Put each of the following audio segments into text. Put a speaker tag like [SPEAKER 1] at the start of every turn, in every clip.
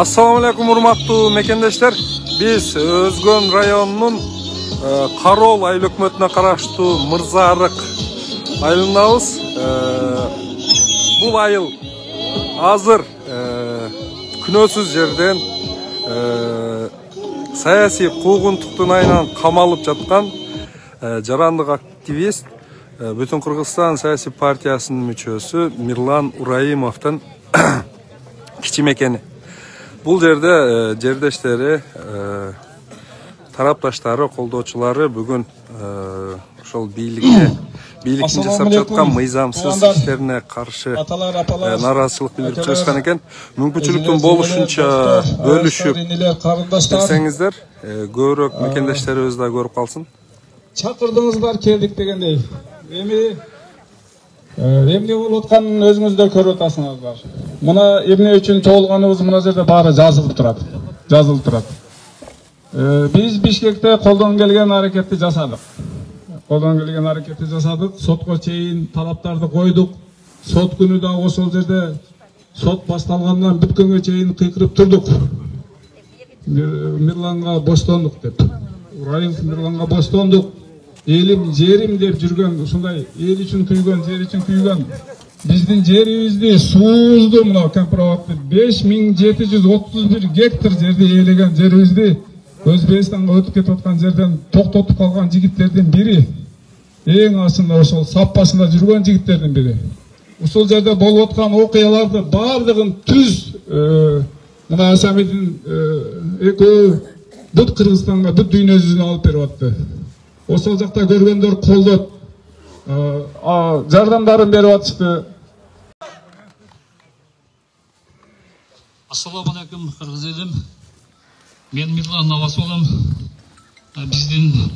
[SPEAKER 1] Assalamu alaikum urmattуу mekендештер. Biz Özgön rayonunun Karol айыл өкмөтүнө караштуу Мырзаарык айылындабыз. Бул айыл азыр күнөөсүз жерден саясий куугунтуктун айынан камалып жаткан жарандык активист Бүтүн Кыргызстан саясий партиясынын мүчөсү Мирлан Ураимовдун кичи мекени. Бул жерде жердештери, тарапташтары, колдоочулары бүгүн ошол бийликтин жасап жаткан мыйзамсыз иштерине каршы нараазычылык билдирип чыгышкан экен. Мүмкүнчүлүктүн болушунча бөлүшүп берсеңиздер, көбүрөөк мекендештерибиз да көрүп калсын.
[SPEAKER 2] Чакырдыңыздар, келдик дегендей. Эмне болуп атканын өзүңүздөр көрүп атасыңыздар. Мына эмне үчүн чогулганыбыз мына жерде баары жазылып турат. Биз Бишкекте колдон келген аракетти жасадык. Сотко чейин талаптарды койдук. Сот күнү да ошол жерде сот башталгандан бүткөнгө чейин кыйкырып турдук. Мирланга боштондук деп. Ураимов Мирланга боштондук. Элим, жерим деп жүргөн, ушундай эл үчүн күйгөн, жер үчүн күйгөн. Биздин жерибизди, суубузду мына компроватты 5731 гектар жерди ээлеген жерибизди Өзбекстанга өтүп кетип аткан жерден токтотуп калган жигиттердин бири. Эң ачында ошол саппасында жүргөн жигиттердин бири. Ушул жерде болуп аткан окуяларды бардыгын түз мына Асамидин экөө бүт Кыргызстанга, бүт дүйнө жүзүнө алып берип атты. Ошол жакта көргөндөр колдоп, жардамдарын берип атышты.
[SPEAKER 3] Ассаламу алейкум, кыргыз элим. Мен Мирлан Авасолом. Биздин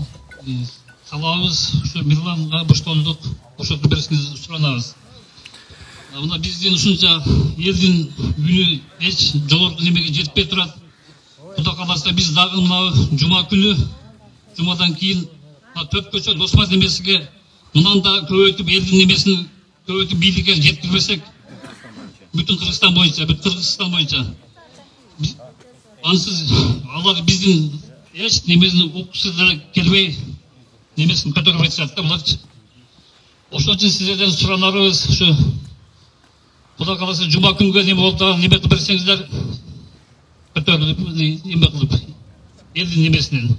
[SPEAKER 3] талабыбыз ушу Мирланга боштондук бошотуп беришиңизди суранабыз. Мына биздин ушунча элдин үнү эч жогорку немеге жетпей турат. Кудай кааласа биз дагы мына жума күнү, жумадан кийин төп көчө досмат немесиге мындан да көбөйтүп элдин немесин көбөйтүп бийликке жеткирбесек, бүтүн Кыргызстан боюнча ансыз алар биздин эч немесин уксуздары келбей немесин көтөрүп айтышат да буларчы. Ошон үчүн сиздерден суранарыбыз ушу Кудай кааласа жума күнгө неме болуп неме кылып берсеңиздер, көтөрүлүп неме кылып элдин немесинен.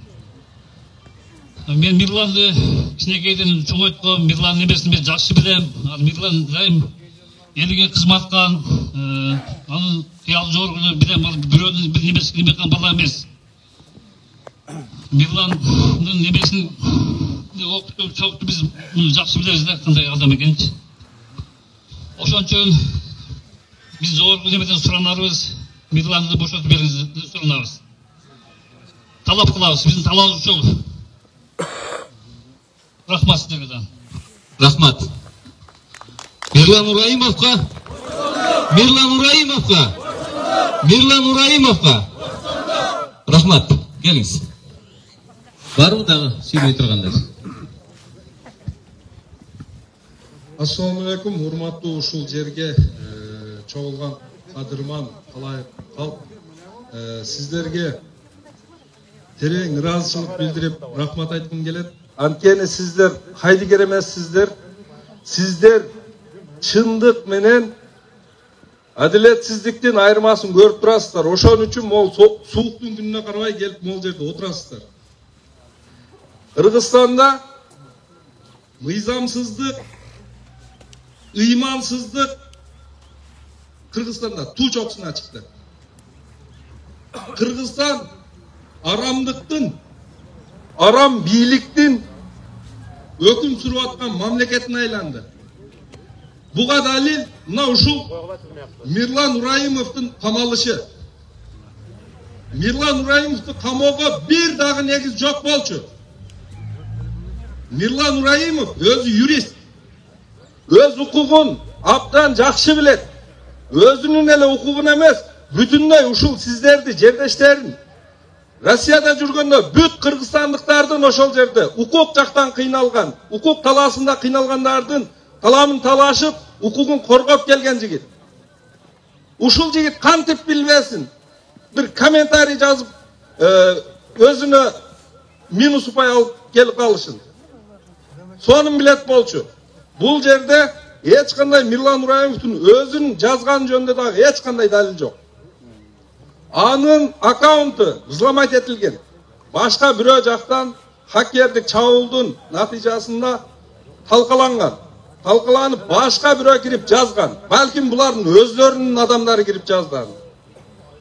[SPEAKER 3] Мен Мирланды кичинекейден чоңойтком, Мирлан немесин мен жакшы билем. Мирлан дайым элге кызматкан, анын кыялы жогору билем, бирөөнүн бир немесин неме кылган бала эмес. Мирландын немесин окутуп чогукту биз жакшы билебиз да, кандай адам экенин. Ошон үчүн биз жогорку немеден суранарыбыз, Мирланды бошотуп бериңизди суранабыз. Талап кылабыз, биздин талабыбыз ушул. Рахмат сіздерге.
[SPEAKER 4] Рахмат. Мирлан Ураимовқа. Рахмат. Келіңіз. Бару дағы сөйлей тұрғандар.
[SPEAKER 2] Ассаламу алейкум, урматтуу ушул жерге чогулган кадырман калп сиздерге терең ыраазычылык билдирип рахмат айткым келет. Анткени сиздер кайдыгер эмессиздер. Сиздер чындык менен адилетсиздиктин айырмасын көрүп турасыздар. Ошон үчүн могул сууктун күнүнө карабай келип могул жерде отурасыздар. Кыргызстанда мыйзамсыздык, ыймансыздык Кыргызстанда туу чокусуна чыкты. Кыргызстан арамдыктын, арам бийликтин өкүм сүрүп аткан мамлекетине айланды. Буга далил мына ушул Мирлан Ураимовдун камалышы. Мирлан Ураимовду камоого бир дагы негиз жок болчу. Мирлан Ураимов өзү юрист, өз укугун абдан жакшы билет. Өзүнүн эле укугун эмес, бүтүндөй ушул сиздерди, жердештерин Россияда жүргөндө бүт кыргызстандыктардын ошол жерде укук жактан кыйналган, укук талаасында кыйналгандардын таламын талашып, укугун коргоп келген жигит. Ушул жигит кантип билбесин?
[SPEAKER 5] bir komentariy yazıp özüne minus pay alıp gelip kalışın. Sonun bilet bolçu. Bul jerde hiç kanday Miрлан Нұрайымовтың özünün жазған жөнүндө дагы hiç kanday dalil жок. Анын аккаунты взломать этилген. Башка бирөө жактан хакердик чабуулдун натыйжасында талкаланган. Талкаланып башка бирөө кирип жазган. Балким булардын өздөрүнүн адамдары кирип жазган.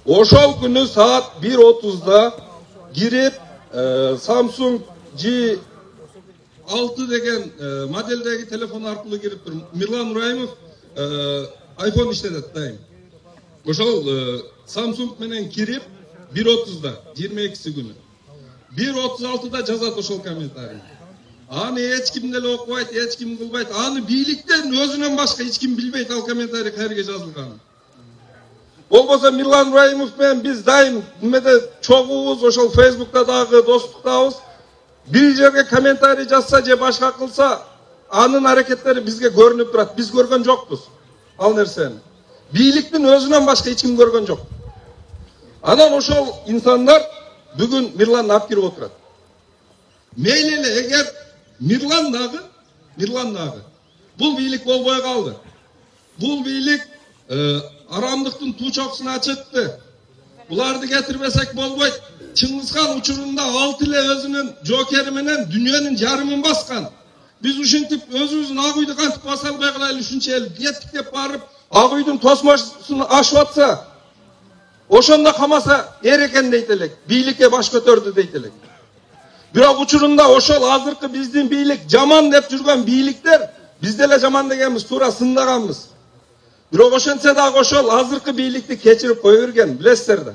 [SPEAKER 5] Ошол күнү саат 1:30'da girip Samsung G6 деген modeldeki telefon arkılуу girip Miрлан Нұрайымов iPhone işletet dayım. Ошол Samsung менен кирип 1:30'da 22'si günü. 1:36'da жазат ошол комментарий. Аны эч ким деле окубайт, эч ким кылбайт. Аны бийликтен өзүнөн башка эч ким билбейт ал комментарий кайерге жазылганын. Болбосо Miрлан Нұрайымов менен биз дайым немеде чогубуз, ошол Facebook'ta дагы достуктабыз. Bir жерге комментарий жазса же башка кылса, анын аракеттери бизге көрүнүп турат. Биз көргөн жокпуз ал нерсени. Бийликтин өзүнөн башка эч ким көргөн жок. Анан ошол инсандар бүгүн Miрланды алып кирип отурат. Мейли эле эгер Miрлан дагы бул бийлик болбой калды. Бул бийлик арамдыктын туу чокусуна чыкты. Буларды кетирбесек болбойт. Чыңгызхан учурунда 6 эле өзүнүн жокери менен дүйнөнүн жарымын баскан. Биз ушинтип өзүбүздүн ак үйдү кантип баса албай калайлы, ушунча эл кеттик деп барып, ак үйдүн тосмосун ашып атса, ошондо камаса эр экен дейт элек, бийликке баш көтөрдү дейт элек. Бирок учурунда ошол азыркы биздин бийлик жаман деп жүргөн бийликтер, биз деле жаман дегенбиз, туура сындаганбыз. Бирок ошентсе дагы ошол азыркы бийликти кечирип кое берген, билесиздер да.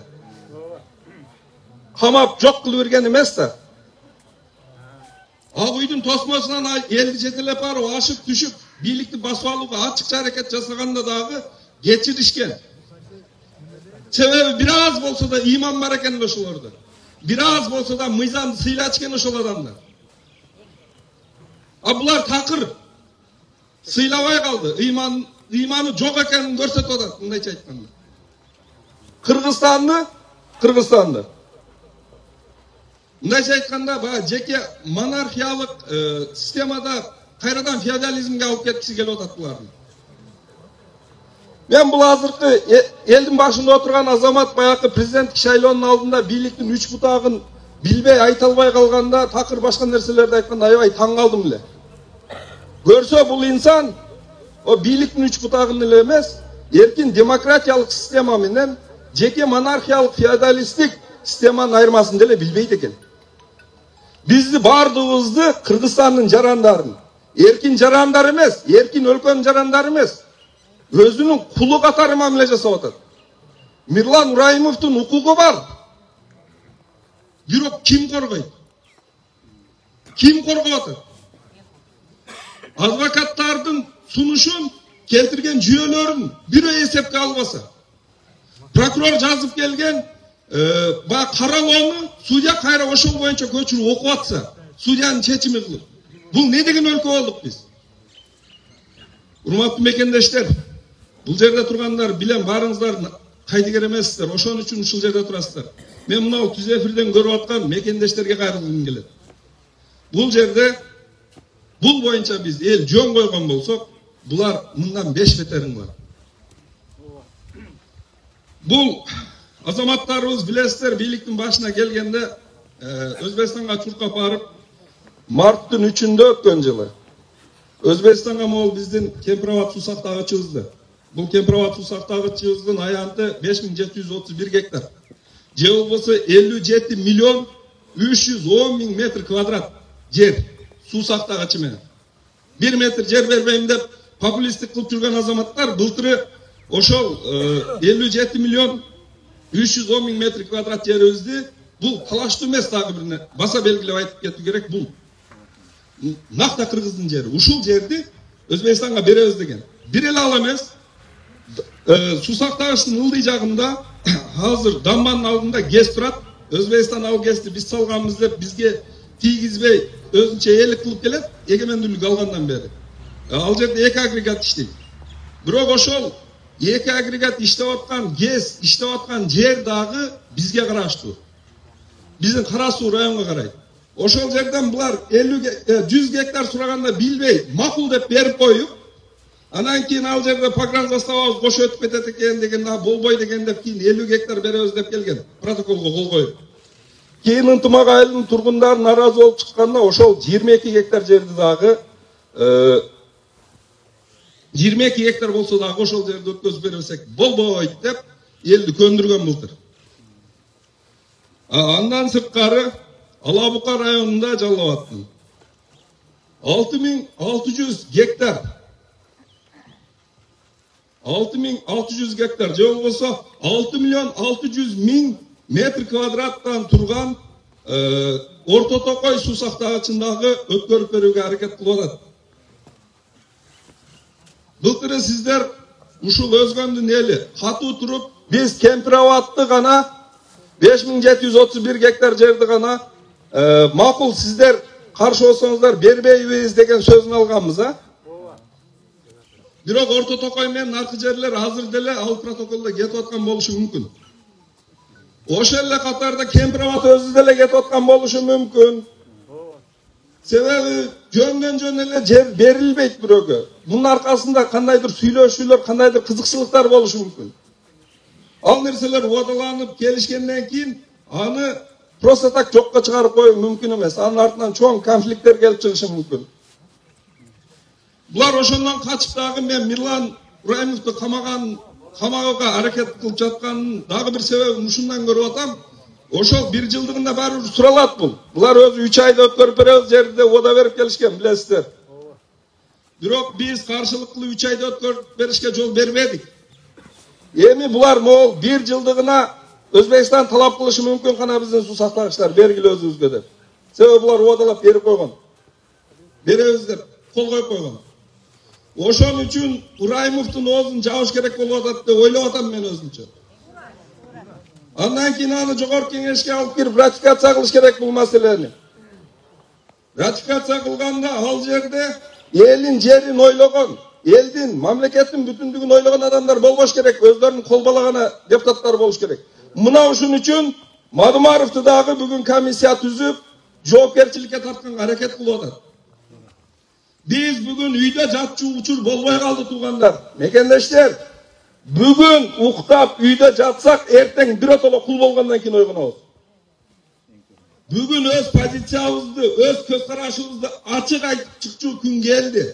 [SPEAKER 5] Камап жок кылып берген эмес да. Ак үйдүн тосмосунан элди жетелеп барып, ашып түшүп, бийликти басып алууга ачыкча аракет жасаганда дагы кечиришкен. Себеби бир аз болсо да иман бар экен ошолордо. Бир аз болсо да мыйзамды сыйлачкен ошол адамдар. А булар такыр сыйлабай калды. Иманы жок экенин көрсөтүп атат, мындайча айтканда. Кыргызстанды мындайча айтканда баягы жеке монархиялык системада кайрадан феодализмге алып кеткиси келип атат буларды. Мен бул азыркы элдин башында отурган азамат баягы президенттик шайлоонун алдында бийликтин 3 бутагын билбей айта албай калганда, такыр башка нерселерди айтканда аябай таң калдым эле. Көрсө бул инсан o бийликтин 3 бутагын эле эмес, эркин демократиялык система менен жеке монархиялык феодалисттик системанын айырмасын деле билбейт экен. Бизди бардыгыбызды Кыргызстандын жарандарын, эркин жарандар эмес, эркин өлкөнүн жарандары эмес, өзүнүн кулу катары мамиле жасап атат. Miрлан Нұрайымовдун укугу бар. Бирок ким коргойт? Ким коргоп атат? Адвокаттардын сунушун келтирген жүйөлөрүн бирөө эсепке албаса, прокурор жазып келген каралоону судья кайра ошол боюнча көчүрүп окуп атса, судьянын чечими кылып. Бул не деген өлкө болдук биз? Урматтуу мекендештер, бул жерде тургандар билем барыңыздар кайдыгер эмессиздер, ошон үчүн ушул жерде турасыздар. Мен мынау түз эфирден көрүп аткан мекендештерге кайрылгым келет. Бул жерде бул боюнча биз эл жөн койгон болсок, булар мындан 5 бетериң бар. Бул азаматтарыбыз билесиздер, бийликтин башына келгенде Өзбекстанга чуркап барып, марттын 3-ндө өткөн жылы Өзбекстанга могул биздин Кемпирабад суу сактагычыбызды. Бул Кемпирабад суу сактагычыбыздын аянты 5731 гектар. Же болбосо 57 миллион 310 миң метр квадрат жер суу сактагычы менен. 1 метр жер бербейм деп популисттик кылып жүргөн азаматтар былтыры ошол 57 миллион 310 миң метр квадрат жерибизди бул талаштуу эмес, дагы бирине баса белгилеп айтып кетүү керек, бул накта кыргыздын жери. Ушул жерди Өзбекстанга беребиз деген. Бир эле ал эмес, суу сактагычтын ылдый жагында азыр дамбанын алдында ГЭС турат. Өзбекстан ал ГЭСти биз салганбыз деп бизге тийгизбей өзүнчө элик кылып келет, эгемендүүлүк алгандан бери. Ал жерде 2 агрегат иштейт. Бирок ошол 2 агрегат иштеп аткан, ГЭС иштеп аткан жер дагы бизге караштуу. Биздин Кара Суу районго карайт. Ошол жерден булар 100 гектар сураганда билбей, макул деп берип коюп, анан кийин ал жерде погран заставабыз бош өтүп кетет экен деген, болбой деген деп кийин 50 гектар беребиз деп келген. Протоколго кол коюп. Кийин ынтымак айылынын тургундары наразы болуп чыкканда ошол 22 гектар жерди дагы 22 гектар болсо дагы ошол жерди өткөзүп берсек болбойт деп элди көндүргөн былтыр. Андан сырткары Ала Бука районунда Жалал Абадтын 6600 гектар 6600 гектар же болбосо 6.600.000 метр квадраттан турган Орто Токой суу сактагычындагы өткөрүп берүүгө аракет кылып атат. Былтыр сиздер ушул өзгөндүн эли катуу туруп, биз Кемпирабадты гана 5731 гектар жерди гана макул сиздер каршы болсоңуздар бербейбиз деген сөзүн алганбыз, Бирок Орто Токой менен аркы жерлер азыр деле ал протоколдо кетип аткан болушу мүмкүн. Ошол эле катарда Кемпирабад өзү деле кетип аткан болушу мүмкүн. Себеби жөн эле жер берилбейт бирөөгө. Мунун аркасында кандайдыр сүйлөшүүлөр, кандайдыр кызыкчылыктар болушу мүмкүн. Ал нерселер уадаланып келишкенден кийин аны просто так жокко чыгарып коюу мүмкүн эмес. Анын артынан чоң конфликттер келип чыгышы мүмкүн. Булар ошондон качып дагы мен Мирлан Ибраимовду камагага аракет кылып жатканын дагы бир себебин ушундан көрүп атам. Ошол 1 жылдыгында баары суралат бул. Булар өзү 3 айда өткөрүп беребиз жерде ода берип келишкен, билесиздер. Бирок биз каршылык кылып 3 айда өткөрүп беришке жол бербедик. Эми булар могул 1 жылдыгына Өзбекстан талап кылышы мүмкүн кана биздин суу сактагычтар бергиле өзүбүзгө деп. Себеби булар одалап берип койгон. Беребиз деп кол коюп койгон. Ошон үчүн Ураймовдун оозун жабыш керек болуп атат деп ойлоп атам мен өзүмчө. Андан кийин аны жогорку кеңешке алып кирип ратификация кылыш керек бул маселени. Ратификация кылганда ал жерде элдин жерин ойлогон, элдин, мамлекеттин бүтүндүгүн ойлогон адамдар болбош керек, өздөрүнүн кол балагана депутаттар болуш керек. Мына ушун үчүн Мадумаровду дагы бүгүн комиссия түзүп, жоопкерчиликке тартканга аракет кылып атат. Биз бүгүн үйдө жатчу учур болбой калды туугандар. Мекендештер, бүгүн уктап үйдө жатсак, эртең биротоло кул болгондон кийин ойгонобуз. Бүгүн өз позициябызды, өз көз карашыбызды ачык айтып чыкчу күн келди.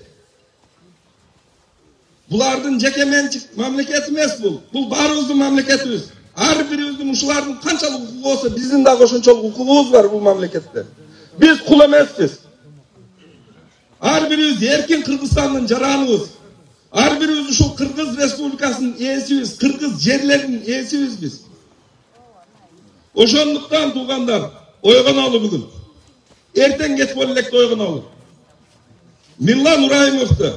[SPEAKER 5] Булардын жеке менчик мамлекети эмес бул. Бул баарыбыздын мамлекетибиз. Ар бирибиздин ушулардын канчалык укугу болсо, биздин дагы ошончолук укугубуз бар бул мамлекетте. Биз кул эмеспиз. Ар бирибиз эркин Кыргызстандын жараныбыз. Ар бирибиз ушул Кыргыз Республикасынын ээсибиз, Кыргыз жерлеринин ээсибиз биз. Ошондуктан туугандар, ойгонолу бүгүн. Эртең кетип электе ойгонолу. Мирлан Ураймовду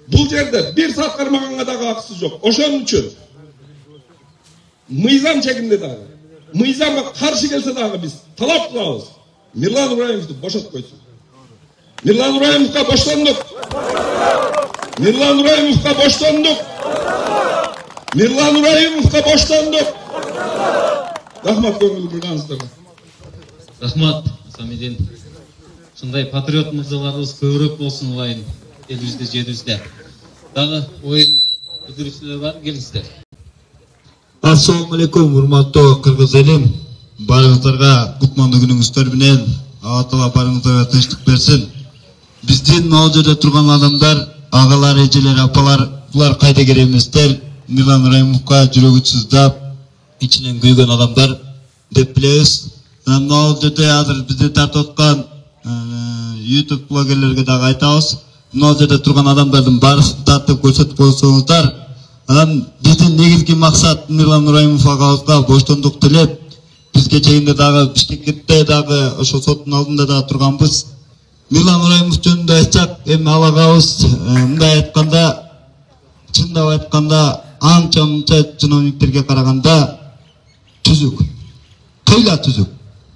[SPEAKER 5] бул жерде 1 саат кармаганга дагы акысы жок. Ошон үчүн мыйзам чегинде дагы, мыйзамга каршы келсе дагы биз талап кылабыз. Мирлан Ураймовду бошотуп койсун. Мирлан Ураймовго боштондук. Мирлан Ураймовго боштондук. Мирлан Ураймовго боштондук. Рахмат көңүл бурганыңыздарга.
[SPEAKER 4] Рахмат, Самидин. Ушундай патриот мырзаларыбыз көбүрөөк болсун улайын элибизде, жерибизде. Дагы оюн билдирүүчүлөр бар, келиңиздер.
[SPEAKER 6] Assalamu alaikum, урматтуу кыргыз элим. Баарыңыздарга кутмандуу күнүңүздөр менен Алла Таала барыңыздарга тынчтык берсин. Биздин ал жерде турган адамдар, агалар, эжелер, апалар, булар кайда керек эместер. Мирлан Ураймовго жүрөгү сыздап, ичинен күйгөн адамдар деп билебиз. Ал жерде азыр бизди тартып аткан YouTube блогерлерге дагы айтабыз. Ал жерде турган адамдардын баарысын тартып көрсөтүп койсоңуздар, анан биздин негизги максат Мирлан Ураймов агабызга боштондук тилеп, бизге чейинде дагы Бишкекте дагы ошо соттун алдында да турганбыз. Мирлан Ураймов жөнүндө айтсак, эми ал агабыз мындай айтканда, чындап айтканда, анча чиновниктерге караганда түзүк. Кыйла түзүк.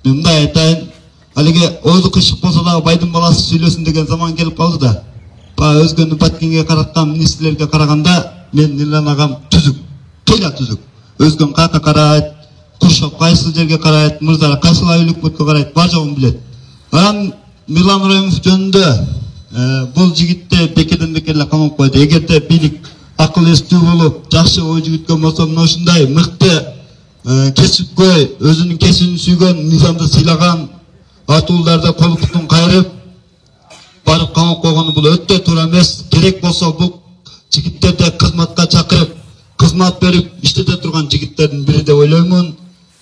[SPEAKER 6] Мен мындай айтайын, алиге ойлу кышык болсо дагы байдын баласы сүйлөсүн деген заман келип калды да. Өзгөнү баткенге караткан министрлерге караганда мен Нилан агам түзүк, тыйла түзүк. Өзгөн кака карайт, Куршоп кайсы жерге карайт, Мырза кайсы өйүлүкмөткө карайт, бар жогун билет. Анан Мирлан Ыбраимов жөнүндө бул жигитти бекеден бекерге камап койду. Эгерде бийлик акыл эстүү болуп, жакшы ой жүгүткөн болсо, мына ушундай мыкты кесипкөй, өзүнүн кесибин сүйгөн, мыйзамды сыйлаган атууларды кол бутун кайрып барып камап койгону бул өтө туура эмес. Керек болсо бул жигиттерди кызматка чакырып, кызмат берип иштете турган жигиттердин бири деп ойлоймун.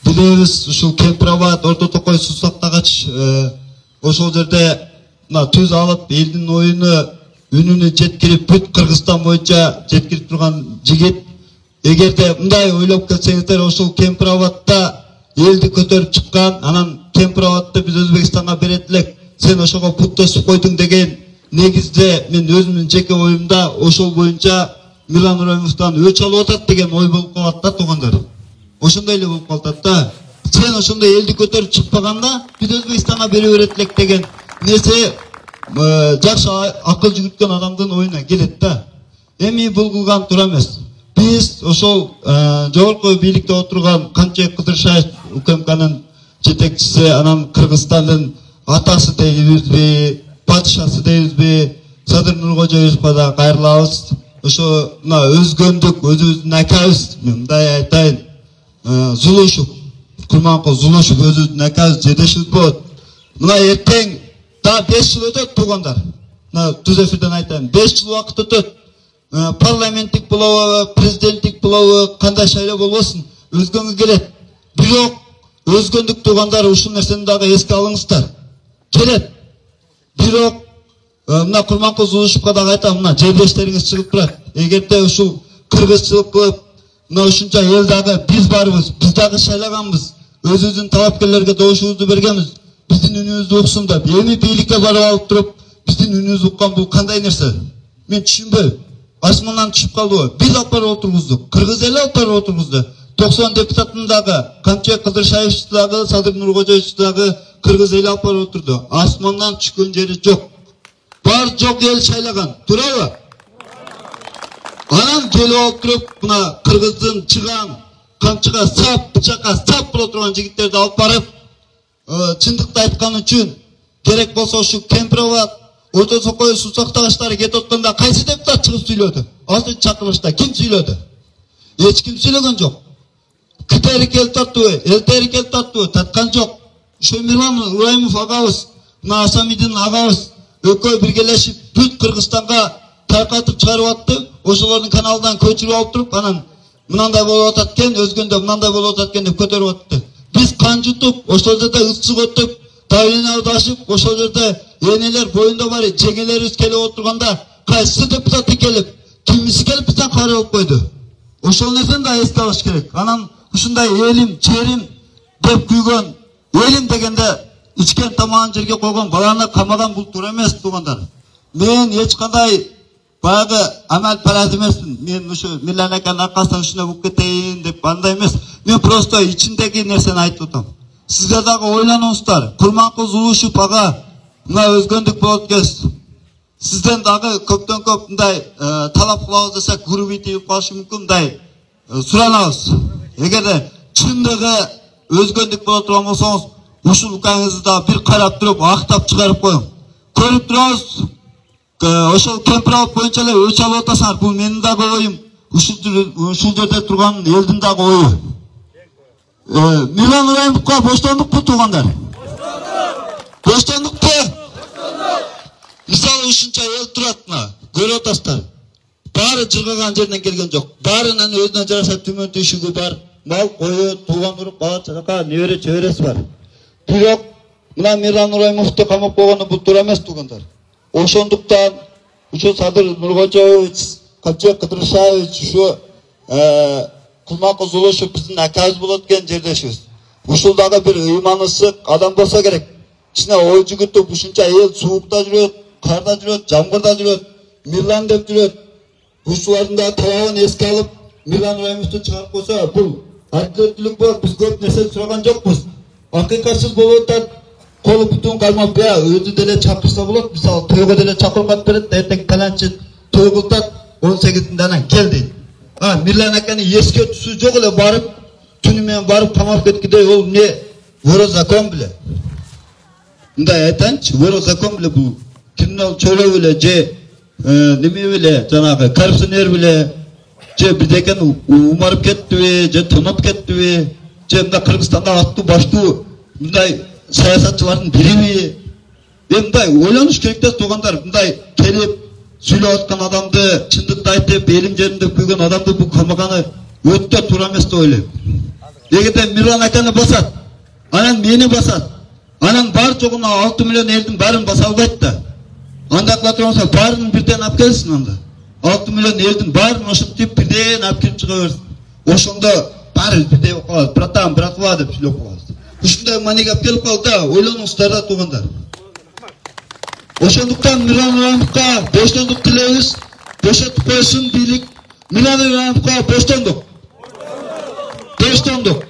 [SPEAKER 6] Билебиз, ушул Кемпирабад, Орто Токой суу сактагач ошол жерде мына түз алып, элдин оюну үнүнө жеткирип, бүт Кыргызстан боюнча жеткирип турган жигит. Эгерде мындай ойлоп келсеңиздер, ошол Кемпирабадда элди көтөрүп чыккан, анан Кемпирабадды биз Өзбекстанга берет элек, сен ошого пут тосуп койдуң деген негизде мен өзүмдүн жеке оюмда ошол боюнча Мирлан Ыбраимовдон өч алып атат деген ой болуп калат да, туугандар. Ошондой эле болуп калат да. Сен ошондой элди көтөрүп чыкпаганда биз Өзбекстанга бере берет элек деген нерсе жакшы акыл жүгүткөн адамдын оюна келет да. Эми бул кылган туура эмес. Биз ошол жогорку бийликте отурган Канчебек Кыдыршаев УКМКнын жетекчиси, анан Кыргызстандын атасы дейбизби, падышасы дейбизби, Садыр Нуркожоевго да кайрылабыз. Ошо мына өзгөндүк, өзүбүздүн акабыз, мындай айтайын, Зулушев, Курманкул Зулушев өзүбүздүн акабыз, жедешибиз болот. Мына эртең да 5 жыл өтөт, туугандар. Мына түз эфирден айтайын, 5 жыл убакыт өтөт. Парламенттик болобу, президенттик болобу, кандай шайлоо болбосун, өзгөнгө келет. Бирок өзгөндүк, туугандар, ушул нерсени дагы эске алыңыздар. Келет. Бирок мына Курманкул Зулушевго дагы айтам, мына жердештериңиз чыгып турат. Эгерде ушул кыргызчылык кылып, мына ушунча эл дагы биз барбыз, биз дагы шайлаганбыз, өзүбүздүн талапкерлерге добушубузду бергенбиз, биздин үнүбүздү уксун деп. Эми бийликке барып алып туруп, биздин үнүбүздү уккан бул кандай нерсе? Мен түшүнбөйм. Асмандан түшүп калдыбы? Биз алып барып отургуздук. Кыргыз эли алып барып отургузду. 90 депутаттын дагы, Канчебек Кыдыршаевич дагы, Садыр Нуркожоевич дагы кыргыз эли алып барып отурду. Асмандан түшкөн жери жок. Бар жок эл шайлаган. Туурабы? Анан келип алып туруп, мына кыргыздын чыган, камчыга сап, бычакка сап боло турган жигиттерди алып барып, чындыкты айткан үчүн керек болсо ушу Кемпирабад, Орто Токой суу сактагычтары кетип атканда кайсы депутат чыгып сүйлөдү? Азыр чакырылышта ким сүйлөдү? Эч ким сүйлөгөн жок. Кытайры келип тартыбы? Элтери келип тартыбы? Таткан жок. Ошо Мирлан Ыбраимов агабыз, мына Асамидин агабыз экөө биргелешип бүт Кыргызстанга таркатып чыгарып атты. Ошолордун каналынан көчүрүп алып туруп, анан мынандай болуп атат экен, өзгөндө мынандай болуп атат экен деп көтөрүп атты. Биз кан жутуп, ошол жерде ысык өтүп, давление дашып, ошол жерде энелер боюнда бар, жеңелерибиз келип отурганда кайсы депутаты келип, кимиси келип бизден кайрылып алып койду. Ошол нерсени да эске алыш керек. Анан ушундай элим, жерим деп күйгөн, элим дегенде ичкен тамагын жерге койгон баланы камаган бул туура эмес, туугандар. Мен эч кандай баягы амал параз эмесмин. Мен ушу Мирлан аканын аркасынан ушуна болуп кетейин деп андай эмес. Мен просто ичиндеги нерсени айтып атам. Сиздер дагы ойлонуңуздар. Курманкул Зулушев ага мына өзгөндүк болот экенсиз. Сизден дагы көптөн көп мындай талап кылабыз десек, грубий тийип калышы мүмкүн, мындай суранабыз. Эгерде чындыгы өзгөндүк боло турган болсоңуз, ушул укаңызды да бир карап туруп, актап чыгарып коюң. Көрүп турабыз, ошол Кемпирабад боюнча эле өч алып атасыңар. Бул менин дагы оюм, ушул жерде турган элдин дагы ою. Мирлан Ыбраимовго боштондукпу, туугандар? Боштондукпу? Мисалы ушунча эл турат, мына көрүп атасыздар. Баары жыргаган жерден келген жок. Баарынын өзүнө жараша түмөн түйшүгү бар. Мал, кою, тууган урук, бала чака, небере чөбөрөсү бар. Бирок мына Мирлан Ыбраимовду камап койгону бул туура эмес, туугандар. Ошондуктан ушу Садыр Нуркожоевич, Канчебек Кыдыршаевич, ушу Курманкул Зулушев биздин акабыз болот экен, жердешибиз. Ушул дагы бир ыйманы адам болсо керек. Ичине ой жүгүтүп, ушунча эл суукта жүрөт, карда жүрөт, жамгырда жүрөт, Мирлан деп жүрөт. Ушулардын да талабын эске алып, Мирлан Ыбраимовду чыгарып койсо, бул адилеттүүлүк болот. Биз көп нерсе сураган жокпуз. Акыйкатсыз болуп атат. Колу бутун кармап, өзү деле чакырса болот. Мисалы тойго деле чакырып берет, эртең таланчы той кылтат, 18-inde анан кел дейт. Miрлан аканы еске түсі жоқ эле барып, түнүмен барып камап кеткидей, ол не воро закон биле. Мындай айтайынчы, воро закон биле бул криминал чөйрө биле же неме биле, жанагы коррупционер биле, же бирдекени умарып кеттиби, же тонуп кеттиби, же мында Кыргызстанда аттуу баштуу мындай саясатчылардын бириби? Мындай ойлонуш керек да туугандар, мындай келип сүйлөп аткан адамды чындыкты айтып, элим жеринде күйгөн адамды бул камаганы өтө туура эмес деп ойлойм. Эгерде Мирлан аканы басат, анан мени басат, анан бар жогуна 6 миллион элдин баарын баса албайт да. Анда кыла турганса баарын бирден алып келсин анда. 6 миллион элдин баарын ошентип бирден алып келип чыга берсин. Ошондо баары бирдей болуп калат. Братан, братва деп сүйлөп калат. Ушундай маниге алып келип калды да, ойлонуңуздар да туугандар. Ошондуктан Мирлан Рамовго боштондук тилейбиз. Бошотуп койсун бийлик. Мирлан Рамовго боштондук. Боштондук.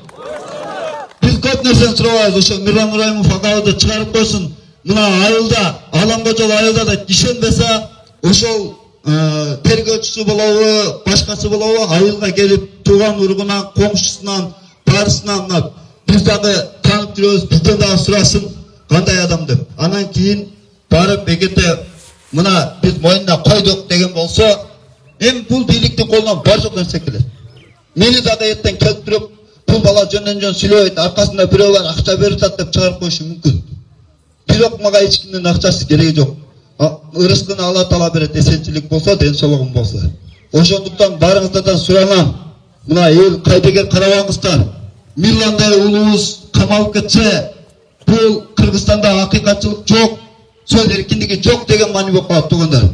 [SPEAKER 6] Биз көп нерсени сурабайбыз. Ошо Мирлан Рамов акабызды чыгарып койсун. Мына айылда, Аламгожол айылда да ишенбесе, ошол тергөөчүсү болобу, башкасы болобу, айылга келип тууган уругунан, коңшусунан, барысынан биз дагы таанып жүрөбүз, бизден дагы сурасын кандай адам деп. Анан кийин барып эгерде мына биз мойнуна койдук деген болсо, эми бул бийликтин колунан бар жок нерсе келет. Мени дагы эртең келип туруп, бул бала жөн сүйлөйт, аркасында бирөө бар, акча берип атат деп чыгарып коюшу мүмкүн. Бирок мага эч кимдин акчасы кереги жок. Ырыскын Алла Таала берет, эсенчилик болсо, ден соолугум болсо. Ошондуктан баарыңыздардан суранам. Мына эл кайдыгер карабаңыздар. Мирландай улуубуз камалып кетсе, бул Кыргызстанда акыйкатчылык жок, сөз эркиндиги жок деген маани болуп калат туугандар.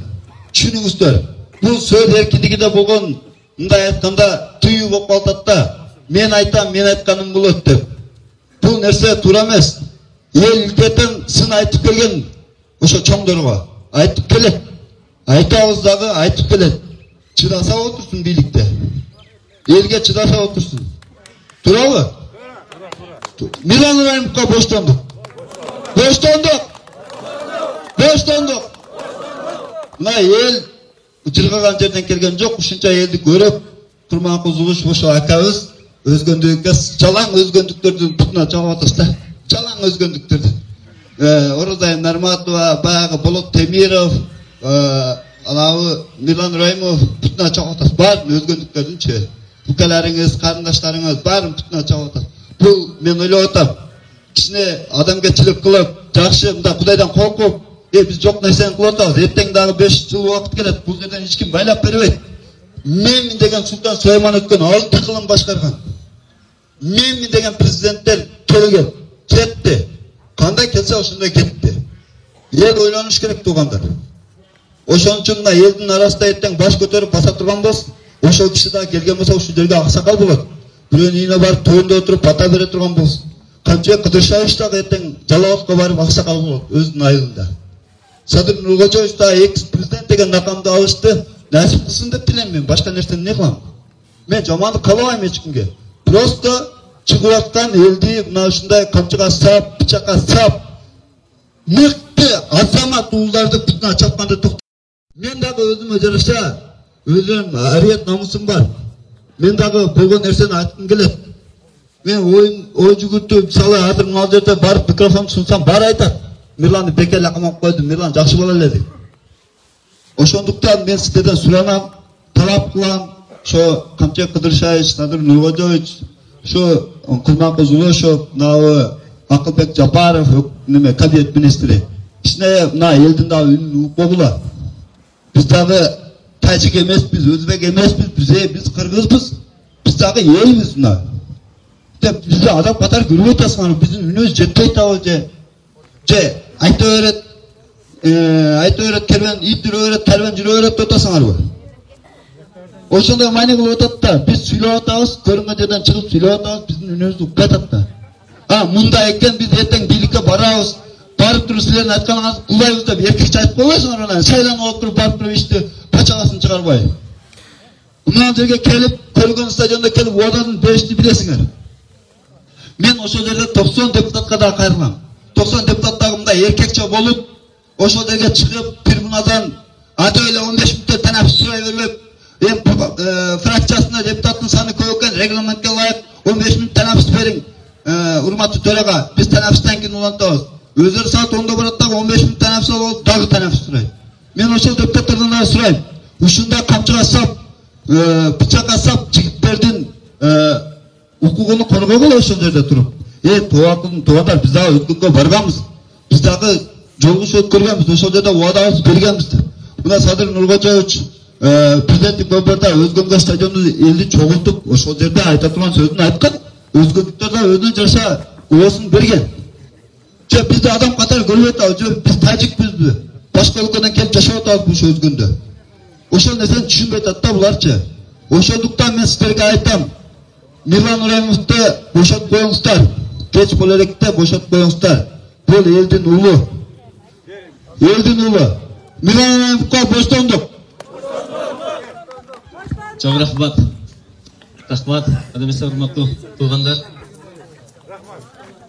[SPEAKER 6] Түшүнүңүздөр. Бул сөз эркиндигиде болгон, мындай айтканда тыюу болуп калат да. Мен айтам, мен айтканым болот деп. Бул нерсе туура эмес. Эл илгетен сын айтып келген ошо чоңдорго айтып келет. Айтабыз дагы айтып келет. Чыдаса отурсун бийликте. Элге чыдаса отурсун. Туурабы? Мирлан Рамовго боштондук. Боштондук. Боштондук. Мына эл жыргаган жерден келген жок, ушунча элди көрүп, Курманкулов ошо акабыз өзгөндүккө жалаң өзгөндүктөрдүн бутуна чогуп атабыз да. Жалаң өзгөндүктөрдү. Орозай Нарматова, баягы Болот Темиров, анабы Мирлан Рамов бутуна чогуп атабыз. Баарын өзгөндүктөрдүнчү. Укаларыңыз, карындаштарыңыз баарын бутуна чогуп атабыз. Бул мен ойлоп атам. Кичине адамгерчилик кылып, жакшы мында Кудайдан коркуп, биз жок нерсени кылып атабыз. Эртең дагы 5 жыл убакыт келет. Бул жерден эч ким байлап бербейт. Мен деген Султан Сулайман өткөн 6 кылым башкарган. Мен деген президенттер келген, кетти. Кандай кетсе ошондой кетти. Эл ойлонуш керек туугандар. Ошон үчүн мына элдин арасында эртең баш көтөрүп баса турган болсун. Ошол киши да келген болсо ушул жерге аксакал болот. Бирөөнүн үйүнө барып тоюнда отуруп бата бере турган болсун. Канча Кыдыршаевич дагы эртең Жалаловго барып аксакал болот өзүнүн айылында. Садыр Нургожоевич да экс-президент деген накамды алышты. Насип кылсын деп тилейм мен, башка нерсени не кылам? Мен жамандык каалабайм эч кимге. Просто чыгып аткан элди мына ушундай камчыга сап, бычакка сап, мыкты азамат уулдарды бутуна чапканды токтот. Мен дагы өзүмө жараша, өзүм арият намусум бар. Мен дагы болгон нерсени айткым келет. Мен ой жүгүртүп, мисалы азыр мына жерде барып микрофон сунсам баары айтат. Мирланды бекер камап койду, Мирлан жакшы бала эле деп. Ошондуктан мен сиздерден суранам, талап кылам, ошо Камчы Кыдыршаевич, Садыр Нургожоевич, ошо Курманкулов, мына Акылбек Жапаров, неме кабинет министри. Кичине мына элдин дагы үнүн угуп койгула. Биз дагы тажик эмеспиз, өзбек эмеспиз, биз кыргызбыз. Биз дагы элбиз мына. Деп бизди адам катары көрбөй атасыңар, биздин үнүбүз жетпей атабы же айта берет. Айта берет, кербен ит жүрө берет, тарбен жүрө берет деп атасыңарбы? Ошондой маани кылып атат да, биз сүйлөп атабыз, көрүнгөн жерден чыгып сүйлөп атабыз, биздин үнүбүздү укпай атат да. Мында экен биз эртең бийликке барабыз, барып туруп силердин айтканыңызды кылбайбыз деп эркекче айтып койбойсуңар анан, шайланып отуруп барып туруп ишти пачагасын чыгарбай. Мына жерге келип, көргөн стадиондо келип одадын беришти билесиңер. Мен ошол жерде 90 депутатка да кайрылам. 90 депутат дагы мындай эркекче болуп, ошол жерге чыгып, трибунадан ата эле 15 мүнөттө танап сурай бербеп, Фракциясында депутаттың саны көп екен, регламентке лайық 15 минут тәнәфіс берің. Урматты төраға, біз тәнәфістен кейін улантабыз. Өздері саат 10-да бараттағы 15 минут тәнәфіс алып, дағы тәнәфіс сұрайды. Мен ошол депутаттардан сұрайм. Ушунда камчыга сап, бычакка сап, жигиттердин укугуну коргогула ошол жерде туруп. Туугандар, биз дагы өткөнгө барганбыз. Биз дагы жолугуш өткөргөнбүз, ошол жерде убадабызды бергенбиз. Мына Садыр Нуркожоевич президенттик борбордо Өзгөнгө стадионду элди чогултуп, ошол жерде айта турган сөзүн айткан. Өзгөктөр да өзүнүн жаша оосун берген. Же бизди адам катары көрүп атабыз, же биз тажикпизби? Башка өлкөдөн келип жашап атабыз ушул Өзгөндө. Ошол нерсени түшүнбөй атат да буларчы. Ошондуктан мен сиздерге айтам, Мирлан Ураимовду бошотуп коюңуздар. Кеч боло электе бошотуп коюңуздар. Бул элдин улу. Элдин улу. Мирлан Ураимовго боштондук.
[SPEAKER 4] Çok rahmat. Rahmat. Ademese hurmatlı tuğanlar.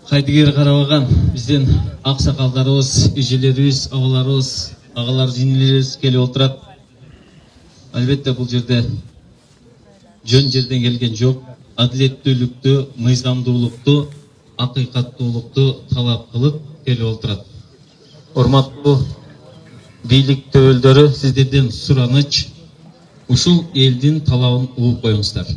[SPEAKER 4] Haydigeri karavagan bizden aksakallarımız, ejelerimiz, ağalarımız, ağalar jinlerimiz gelip oturat. Elbette bu yerde jön жерден gelgen жоқ. Adaletlülüktü, mıyzamdуулuktu, hakikatlуулuktu talap kılıp gelip oturat. Hurmatlı biйлик töölдөрү, sizlerden suranıç. Ушул элдин талабын угуп коюңуздар.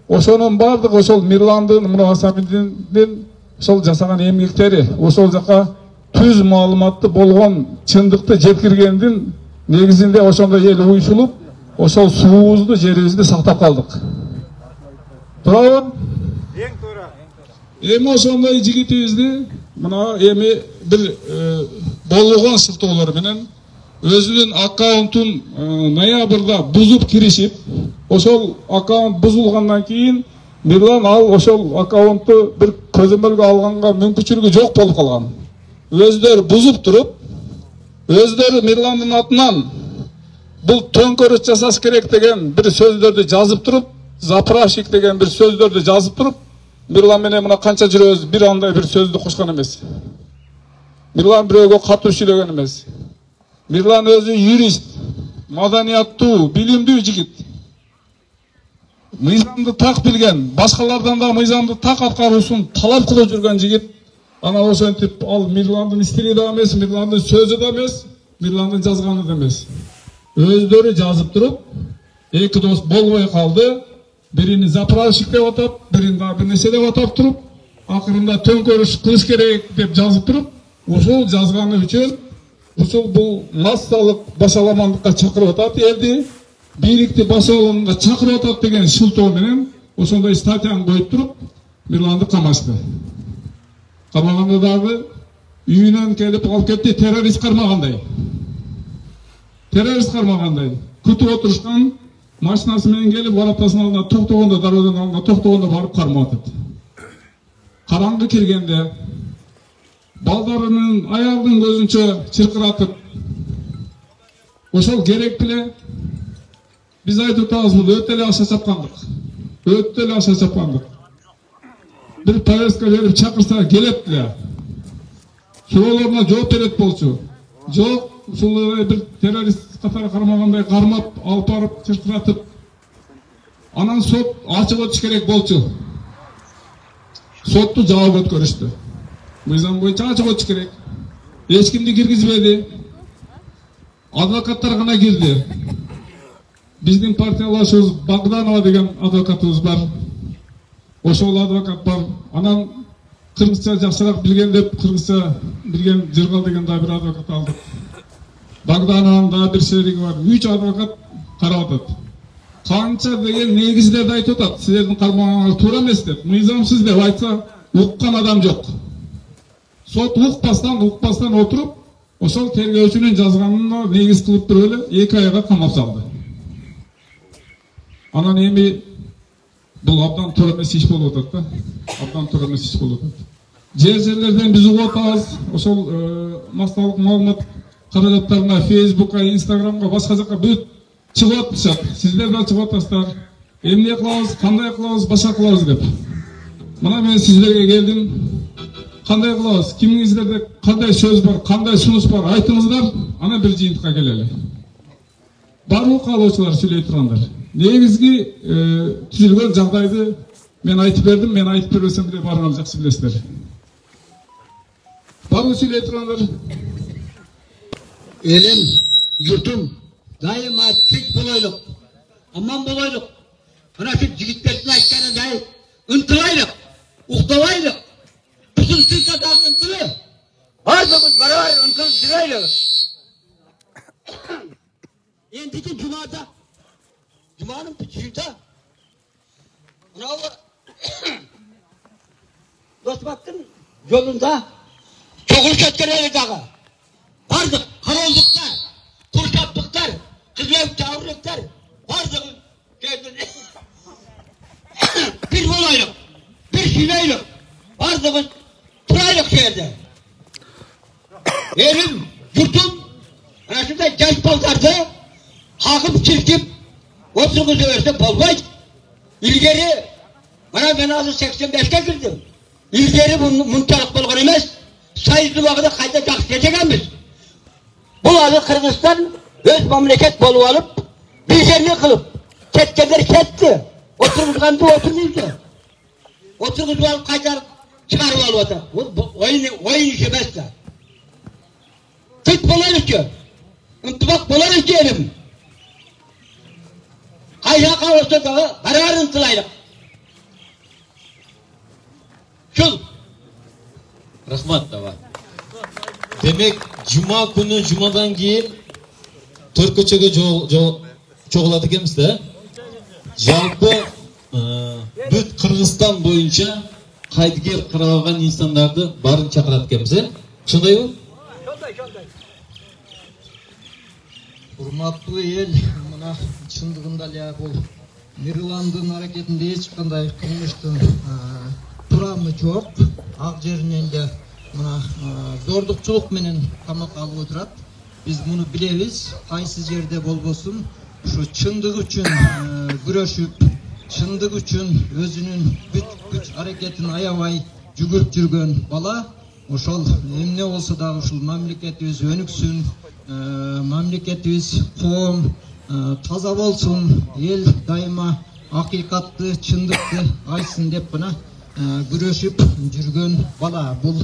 [SPEAKER 2] Ошонун бардыгы ошол Мирландын, мына Асамиддин ошол жасаган эмгектери, ошол жака түз маалыматты болгон, чындыкты жеткиргендин негизинде ошондой эл уюшулуп, ошол суубузду, жерибизди сактап калдык. Туурабы? Эң туура. Эми ошондой жигитибизди мына эми бир болгон шыртоолор менен өзүнүн аккаунтун ноябрда бузуп киришип, ошол аккаунт бузулгандан кийин Мирлан ал ошол аккаунтту бир көзөмөлгө алганга мүмкүнчүлүгү жок болуп калган. Өздөрү бузуп туруп, өздөрү Мирландын атынан бул төңкөрүш жасаш керек деген бир сөздөрдү жазып туруп, запрашик деген бир сөздөрдү жазып туруп, Мирлан менен мына канча жүрөбүз бир андай бир сөздү кошкон эмес. Мирлан бирөөгө катуу сүйлөгөн эмес. Мирлан өзү юрист, маданияттуу, билимдүү жигит. Мыйзамды так билген, башкалардан да мыйзамды так аткаруусун талап кылып жүргөн жигит. Ана ошентип ал Мирландын стили да эмес, Мирландын сөзү да эмес, Мирландын жазганы да эмес. Өздөрү жазып туруп, эки дос болбой калды. Бирини заправщик деп атап, бирин да бир нерсе деп атап туруп, акырында төңкөрүш кылыш керек деп жазып туруп, ошол жазганы үчүн ушул бул массалык башаламандыкка чакырып атат элди, бийликти башаламанга чакырып атат деген шылтоо менен ошондой статьяны коюп туруп, Мирланды камашты. Камаганда дагы үйүнөн келип алып кетти, террорист кармагандай. Террорист кармагандай. Күтүп отурушкан машинасы менен келип вараптасынын алдына токтогондо, дарбазанын алдына токтогондо барып кармап атат. Караңгы киргенде балдарынын аялдын көзүнчө чыркыратып, ошол керек беле? Биз айтып атабыз, бул өтө эле аша чапкандык. Өтө эле аша чапкандык. Бир повестка берип чакырса келет эле. Суроолоруна жооп берет болчу. Жок, ушул бир террорист катары кармагандай кармап, алып барып чыркыратып, анан сот ачып өтүш керек болчу. Сотту жабып өткөрүштү. Мыйзам боюнча ачып өтүш керек. Эч кимди киргизбеди. Адвокаттар гана кирди. Биздин партиялашыбыз Богданова деген адвокатыбыз бар. Ошол адвокат бар. Анан кыргызча жакшыраак билген деп, кыргызча билген Жыргал деген да бир адвокат алдык. Богдановдун да бир шериги бар. 3 адвокат карап атат. Канча деген негиздерди айтып атат. Силердин кармагаңар туура эмес деп. Мыйзамсыз деп айтса, уккан адам жок. Сот укпастан отуруп, ошол тергөөчүнүн жазганына негиз кылып туруп эле 2 айга камап салды. Анан эми бул абдан туура эмес иш болуп атат да. Абдан туура эмес иш болуп атат. Жерлерден биз угуп атабыз. Ошол массалык маалымат каражаттарына, Facebook'a, Instagram'ga, башка жака бүт чыгып атышат. Сиздер да чыгып атасыздар. Эмне кылабыз, кандай кылабыз, башка кылабыз деп. Мына мен сиздерге келдим. Кандай кылабыз? Кимиңиздерде кандай сөз бар, кандай сунуш бар, айтыңыздар, ана бир жыйынтыкка келели. Барлык каалоочулар сүйлөй тургандар. Негизги түзүлгөн жагдайды мен айтып бердим, мен айтып бербесем деле баарыңар жакшы билесиздер. Барлык сүйлөй тургандар.
[SPEAKER 7] Elim, yurtum, daima tek boloyluk, aman boloyluk. Ana şu jigitlerin aytkanı daim, ıntılaylık, uqtalaylık. Bütün sırta dağın ıntılı. Arzımız beraber ıntılı sıraylık. Endiki Cuma'da, Cuma'nın püçüğünde, bravo, Dostbaktın yolunda, çoğuluk ötkeleri dağı. Vardık, karolduklar, kurşatlıklar, kızıyorum çağırlıklar, vardık, kendine. Bir olaylık, bir şiveylik, vardık, turaylık şehirde. Elim, yurtum, arasında genç baldardı, hakım çirkip, oturumu severse balbay. İlgeri, ben azı 85'e girdim. İlgeri muntalık bolgan emez, sayızlı vakıda kayda jakşı geçegenmiz. Bu adı Kırgızistan öz memleket bolup alıp, bizlerini kılıp, ketkenler ketti. Oturmuşkandı oturmuştu. Oturmuş alıp kaytar çıkarıp alıp atar. Oyun işi besle. Tık bolarız ki, ıntibak bolarız diyelim. Kaysa kalırsa da karar ıntılaylık. Şul.
[SPEAKER 4] Rahmat da var. Demek Cuma günü Cuma'dan keyin төрт көчөгө чогулат экенбиз да. Жалпы бүт Кыргызстан боюнча кайдыгер каралган инсандарды барын чакырат экенбиз, ошондойбу?
[SPEAKER 8] Урматтуу эл, мына чындыгында эле бул Мирландын аракетинде эч кандай кылмыштын турамы жок. Ак жеринен эле мына зордукчулук менен камакка алып отурат. Biz bunu bileriz. Kaysı yerde bolbosun şu çındık üçün güreşip, çındık üçün özünün güç hareketini ayavay jügürüp жүргөн bala. Oşol emne olsa da oşol memleketimiz önüksün, memleketimiz qoom taza bolsun, el daima hakikatlı, çındıklı aytsın dep buna güreşip жүргөн bala. Bul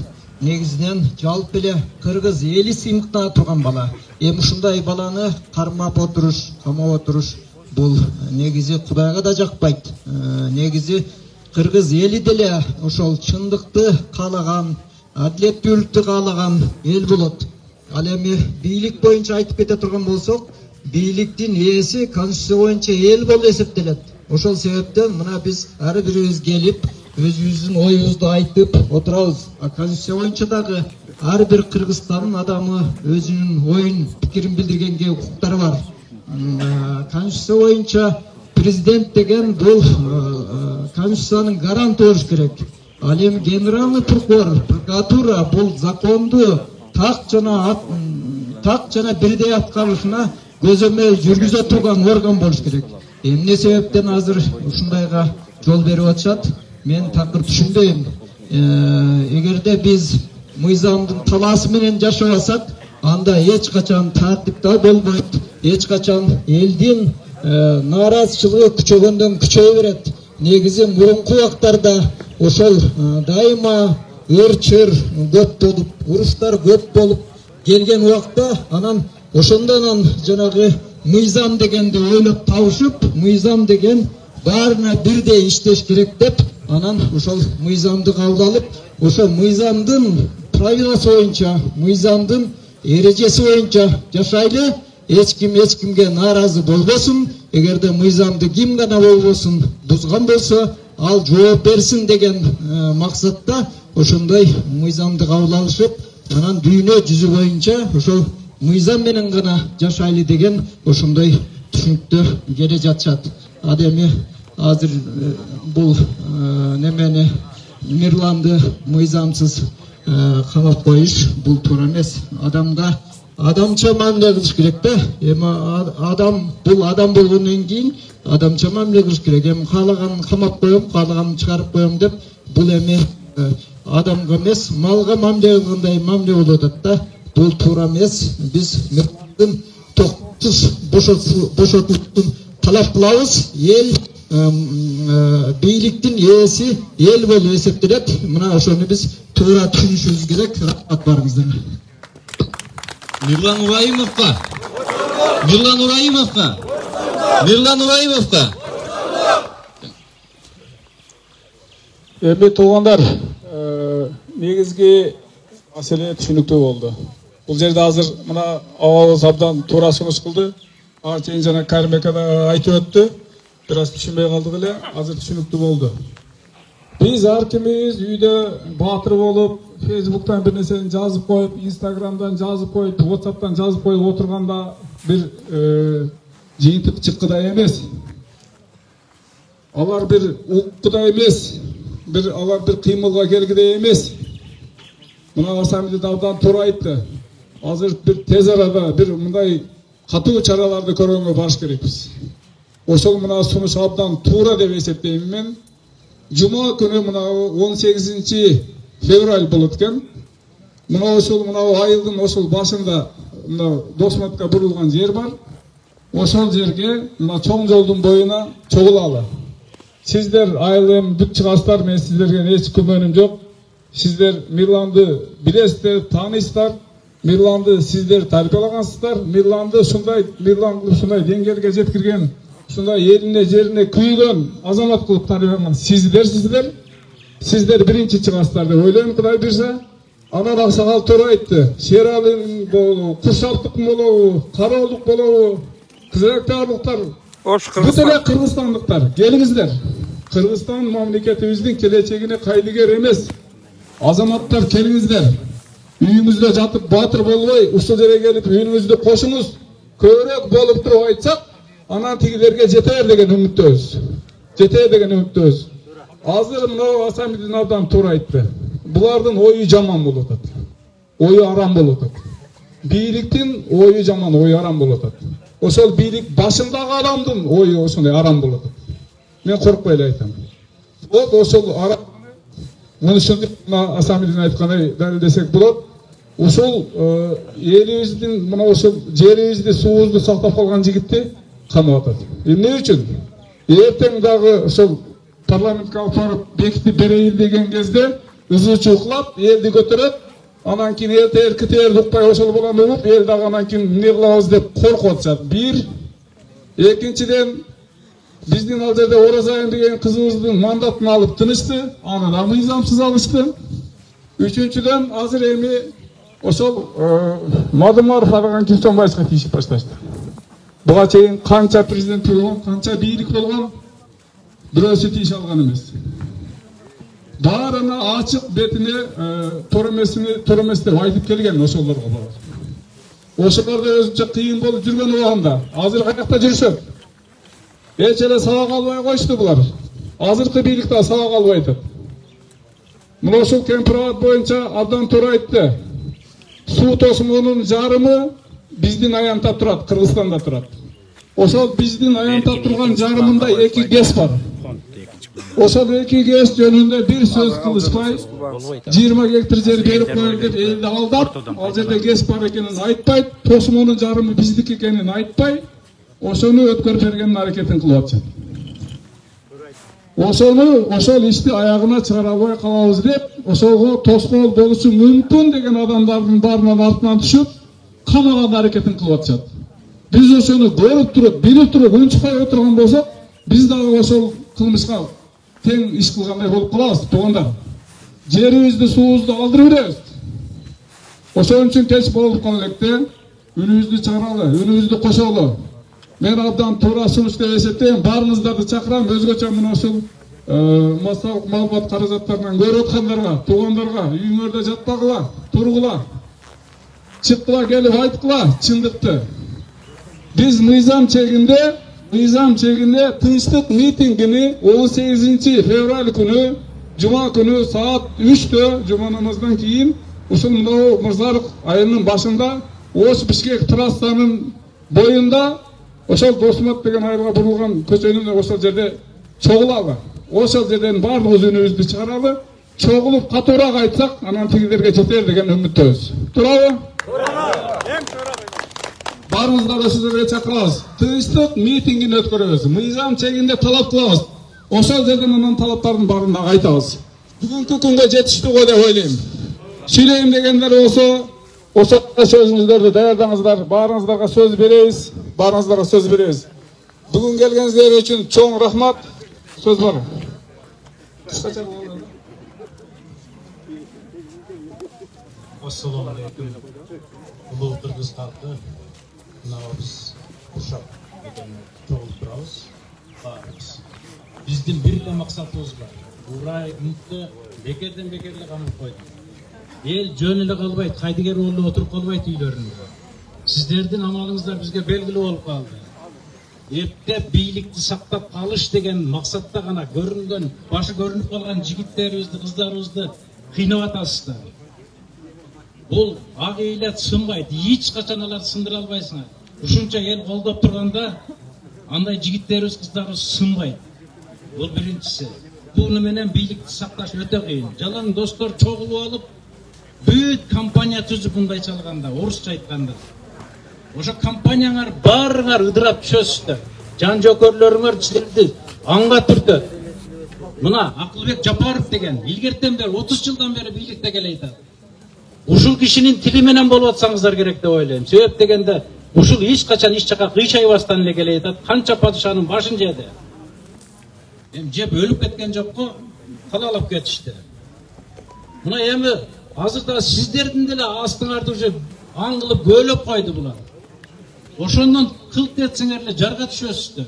[SPEAKER 8] негизинен жалпы эле кыргыз эли сыймыкта турган бала. Ушундай баланы кармап отуруш, камап отуруш бул негизи Кудайга да жакпайт. Негизи кыргыз эли деле ошол чындыкты каалаган, адилеттүүлүктү каалаган эл болот. Ал эми бийлик боюнча айтып кете турган болсок, бийликтин ээси конституция боюнча эл болуп эсептелет. Ошол себептен мына биз ар бирибиз келип өзүбүздүн оюбузду айтып отурабыз. Конституция боюнча дагы ар бир Кыргызстандын адамы өзүнүн оюн, пикирин билдиргенге укуктары бар. Конституция боюнча президент деген бул конституциянын гаранты болуш керек. Ал эми генеральный прокурор, прокуратура бул законду так жана бирдей аткарышына көзөмөл жүргүзө турган орган болуш керек. Эмне себептен азыр ушундайга жол берип атышат? Men takır düşündüyüm. Egerde biz mıyzamdın talası menen yaşayasak, anda hiç kaçan tartipte bolmayıp, hiç kaçan eldin narazçılığı küçögöndөн küçöye beret. Negizi murunku vaktarda oşol daima ırçır göp bolup, uruşlar göp bolup gelgen vakta anan oşondan janagı mıyzam degende oylop tavuşup, mıyzam degen barına birde işleş gerek dep anan ошол мыйзамды кабыл алып, ошо мыйзамдын правиласы боюнча, мыйзамдын эрежеси боюнча жашайлы, эч кимге нааразы болбосун. Эгерде мыйзамды ким гана болбосун бузган болсо, ал жооп берсин деген максатта ошондой мыйзамды кабыл алышып, анан дүйнө жүзү боюнча ошол мыйзам менен гана жашайлы деген ошондой түшүнүктө келе жатышат. Адеми Azır bul nemeni Mirlandı mıyzamsız kamap koyuş bul turanes adamda adamça mamle kılış gerek de adam bul adam bulgundan keyin adamça mamle kılış gerek. Kalagan kamap koyum, kalagan çıkarıp koyum dep bul emi адамга эмес, малга мамиле кылгандай мамиле болуп атат да. Бул туура эмес. Биз мырландын токтосуз бошотулуштун талап кылабыз. Эл бийликтин ээси эл болуп эсептелет. Мына ошону биз туура түшүнүшүбүз керек. Рахмат барыңыздар.
[SPEAKER 4] Мирлан Ураимовка. Мирлан Ураимовка. Мирлан Ураимовка.
[SPEAKER 2] Эми туугандар, негизги маселе түшүнүктүү болду. Бул жерде азыр мына абалыбыз абдан туура сунуш кылды. Ага чейин жана Карим ака да айтып өттү. Бир аз түшүнбөй калдык эле, азыр түшүнүктүү болду. Биз ар кимибиз үйдө баатыр болуп, Facebook'tan bir neseni жазып коюп, Instagram'dan жазып коюп, WhatsApp'tan жазып коюп отурганда бир жыйынтык чыккыдай эмес. Алар бир уккудай эмес. Алар бир кыймылга келгидей эмес. Мына Асамиди абдан туура айтты. Азыр бир тез арада бир мындай катуу чараларды көргөнгө барыш керекпиз. Ошол мына сунуш абдан туура деп эсептейм мен. Жума күнү мына 18 февраль болот экен. Мына ошол айылдын ошол башында мына Досматка бурулган жер бар. Ошол жерге мына чоң жолдун боюна чогулалы. Сиздер айылым бүт чыгасыздар, мен сиздерге эч күмөнүм жок. Сиздер Мирланды билесиздер, таанысыздар. Мирланды сиздер тарбиялагансыздар. Мирланды ушундай деңгээлге жеткирген, ушундай элине жерине күйгөн азамат кылып тарбиялаган сиздер. Сиздер биринчи чыгасыздар деп ойлойм, Кудай буйрса. Анан Аксакал туура айтты. Шералин болобу, Куршалдык болобу, Кароолук болобу, Кызылактарлыктар, бүт эле кыргызстандыктар, келиңиздер. Кыргызстан мамлекетибиздин келечегине кайдыгер эмес. Азаматтар, келиңиздер. Үйүңүздө жатып баатыр болбой, ушул жерге келип үйүңүздү кошуңуз. Көбүрөөк болуп туруп айтсак, анан тигилерге жетер деген үмүттөбүз. Азыр мына Асамидин абдан туура айтты. Булардын ою жаман болуп атат. Ою арам болуп атат. Бийликтин ою жаман, ою арам болуп атат. Ошол бийлик башындагы адамдын ою ошондой арам болуп атат. Мен коркпой эле айтам. Вот ошол арам мынушуну Асамидин айткандай далилдесек болот. Ошол элибиздин мына ошол жерибизди, суубузду сактап калган жигитти камап атат. Эмне үчүн? Эртең дагы ошол парламентке алып барып бекитип берейин деген кезде ызы чукулап, элди көтөрөт. Анан кийин эртең укпай ошол болом деп, эл дагы анан кийин эмне кылабыз деп коркуп атышат. Бир, экинчиден биздин ал жерде Оразайын деген кызыбыздын мандатын алып тынышты, аны да мыйзамсыз алышты. Үчүнчүдөн азыр эми ошол Мадымаров араган Кимсонбаевга тийишип башташты. Буга чейин канча президент болгон, канча бийлик болгон, бирөөсү тийише алган эмес. Баарына ачык бетине туура эмес деп айтып келген ошолорго бар. Ошолор да өзүнчө кыйын болуп жүргөн убагында азыр каякта жүрүшөт. Эч эле сабак албай коюшту булар. Азыркы бийлик да сабак албай атат. Мына ошол кемпирабад боюнча абдан туура айтты. Суу тосмонун жарымы биздин аянтта турат, Кыргызстанда турат. Ошол биздин аянтта турган жарымында 2 ГЭС бар. Ошол 2 ГЭС жөнүндө бир сөз кылышпай, 20 гектар жер берип коелу деп элди алдап, ал жерде ГЭС бар экенин айтпайт, тосмонун жарымы биздики экенин айтпай, ошону өткөрүп бергенин аракетин кылып атышат. Ошол ишти аягына чыгара албай калабыз деп, ошого тоскоол болушу мүмкүн деген адамдардын баарынан артынан түшүп, камаган аракетин кылып атышат. Биз ошону көрүп туруп, билип туруп, унчукпай отурган болсок, биз дагы ошол кылмышка тең иш кылгандай болуп калабыз, туугандар. Жерибизди, суубузду алдырып беребиз. Ошон үчүн кеч болуп кала электе, үнүбүздү чыгаралы, үнүбүздү кошолу. Мен абдан туура сунуш деп эсептейм. Баарыңыздарды чакырам, өзгөчө мына ошол массалык маалымат каражаттарынан көрүп аткандарга, туугандарга, үйүңөрдө жатпагыла, тургула. Чыккыла, келип айткыла чындыкты. Биз мыйзам чегинде тынчтык митингини 18 февраль күнү, жума күнү саат 3-тө жума намаздан кийин ушул мына Мырзарык айылынын башында Ош Бишкек трассанын боюнда ошол Досмат деген айылга бурулган көчөнүн ошол жерде чогулалы. Ошол жерден баардыгыбыз үнүбүздү чыгаралы. чогулуп катуураак айтсак, анан тигилерге жетер деген үмүттөбүз. Туурабы? Баарыбызды сиздерге чакырабыз. Тынчтык митингин өткөрөбүз. Мыйзам чегинде талап кылабыз. Ошол жерден анын талаптарын баарын айтабыз. Бүгүнкү күнгө жетиштүү деп ойлойм. Сүйлөйм дегендер болсо, ошо сөзүңүздөрдү даярдаңыздар. Баарыңыздарга сөз беребиз. Бүгүн келгениңиздер үчүн чоң рахмат. Söz var.
[SPEAKER 9] Assalamu alaikum. Ulu Kırgız halkı. Biz Uşak çoğulup durabız. Bizden bir de maksatımız var. Burayı mutlu bekerden bekerle kanıp koyduk. El jönüle kalbaydı, kaydıger oğlu oturup kalbaydı üylerinde. Sizlerden amalınızlar bizge belgili olup kaldı. Епте бийликти сактап калыш деген максатта гана көрүнгөн, башы көрүнүп калган жигиттерибизди, кыздарыбызды кыйнап атасыздар. Бул ак эйлет сынбайт, эч качан аларды сындыра албайсыңар. Ушунча эл колдоп турганда андай жигиттерибиз, кыздарыбыз сынбайт. Бул биринчиси. Буну менен бийликти сакташ өтө кыйын. Жалаң достор чогулуп алып, бүт компания түзүп мындай чалганда, орусча айтканда. Ошо компанияңар баарыңар ыдырап түшөсүздөр. Жан жокөрлөрүңөр силерди аңга түртөт. Мына Акылбек Жапаров деген илгертен бери 30 жылдан бери бийликте келет. Ушул кишинин тили менен болуп атсаңыздар керек деп ойлойм. Себеп дегенде ушул эч качан эч жака кыйшайбастан эле келет. Канча падышанын башын жеди. Жеп өлүп кеткен жокко калалап кетишти. Мына эми азырда сиздердин деле астыңарды уже аңгылып көөлөп койду булар. Ошондон кылт этсеңер эле жарга түшөсүздөр.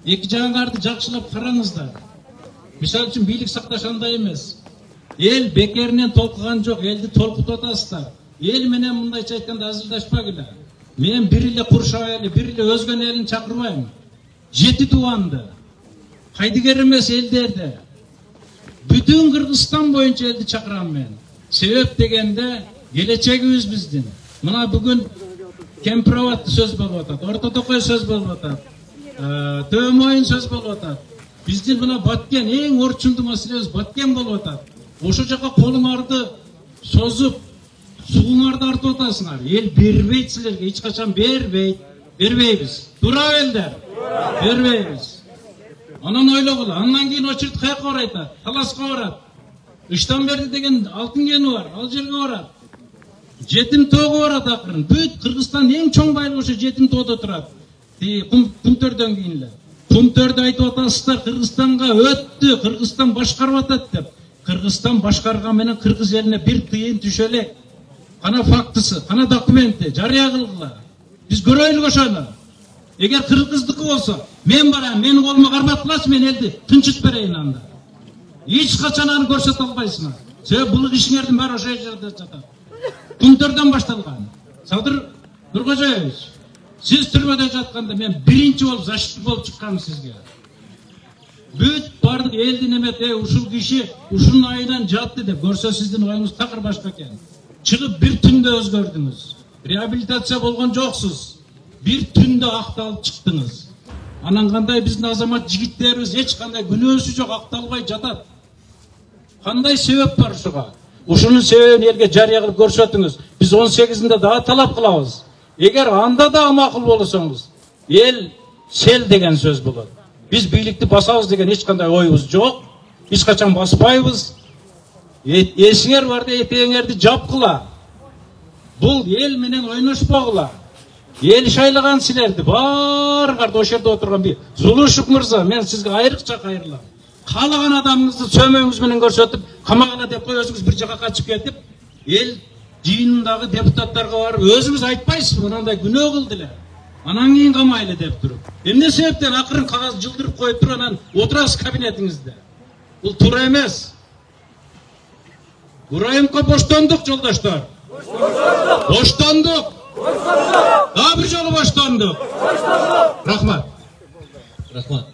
[SPEAKER 9] Эки жагыңарды жакшылап караңыздар. Мисалы үчүн бийлик сакташ андай эмес. Эл бекеринен толкуган жок, элди толкутуп атасыздар. Эл менен мындайча айтканда азырдашпагыла. Мен бир эле Куршаб эли, бир эле өзгөн элин чакырбайм. 7 тууганды. Кайдыгер эмес элдерди. Бүтүн Кыргызстан боюнча элди чакырам мен. Себеп дегенде келечегибиз биздин. Мына бүгүн Кемпироватты сөз болуп атат, Орто Токой сөз болуп атат, Төмөйүн сөз болуп атат. Биздин мына Баткен эң орчундуу маселебиз Баткен болуп атат. Ошо жака колуңарды созуп, сууңарды артып атасыңар. Эл бербейт силерге, эч качан бербейбиз. Туурабы элдер? Бербейбиз. Анан ойлогула, андан кийин очередь каяка барат? Таласка барат. Иштанберди деген алтын кени бар, ал жерге барат. Жетим тоого барат акырын. Бүт Кыргызстан эң чоң байлык ошо жетим тоодо турат. Кумтөрдөн кийин эле. Кумтөрдө айтып атасыздар, Кыргызстанга өттү, Кыргызстан башкарып атат деп. Кыргызстан башкарган менен кыргыз элине бир тыйын түшө элек. Кана фактысы, кана документи жарыя кылгыла. Биз көрөйлүк ошону. Эгер кыргыздыкы болсо, мен барам, менин колума карматкылачы, мен элди тынчыт берейин анда. Эч качан аны көрсөтө албайсыңар. Себеп бул ишиңердин баары ошол жерде жатат. Кумтөрдөн башталган. Садыр Нуркожоевич, сиз түрмөдө жатканда мен биринчи болуп защитник болуп чыккам сизге. Бүт бардык элдин эмете ушул киши ушунун айынан жатты деп көрсө сиздин оюңуз такыр башка экен. Чыгып бир түндө өзгөрдүңүз. Реабилитация болгон жоксуз. Бир түндө акталып чыктыңыз. Анан кандай биздин азамат жигиттерибиз эч кандай күнөөсү жок акталбай жатат. Кандай себеп бар ушуга? Ушунун себебин элге жарыя кылып көрсөтүңүз. Биз 18-inde дагы талап кылабыз. Эгер анда да макул болсоңуз, эл сел деген сөз болот. Биз бийликти басабыз деген эч кандай оюбуз жок. Эч качан баспайбыз. Эсиңер бар да этеңерди жапкыла. Бул эл менен ойношпогула. Ел шайлаган силерди баарыңарды ошол жерде отурган бир Зулушев мырза, мен сизге айрыкча кайрылам. Каалаган адамыңызды сөмөңүз менен көрсөтүп, камагына деп кой, өзүңүз бир жака качып кетип, эл жыйынындагы депутаттарга барып, өзүңүз айтпайсыз, мындай күнөө кылды эле. Анан кийин камайлы деп туруп. Эмне себептен акырын кагаз жылдырып коюп туруп, анан отурасыз кабинетиңизде. Бул туура эмес. Урайымка боштондук, жолдоштор. Боштондук. Daha bir жолу баштандык. Рахмат.
[SPEAKER 4] Рахмат.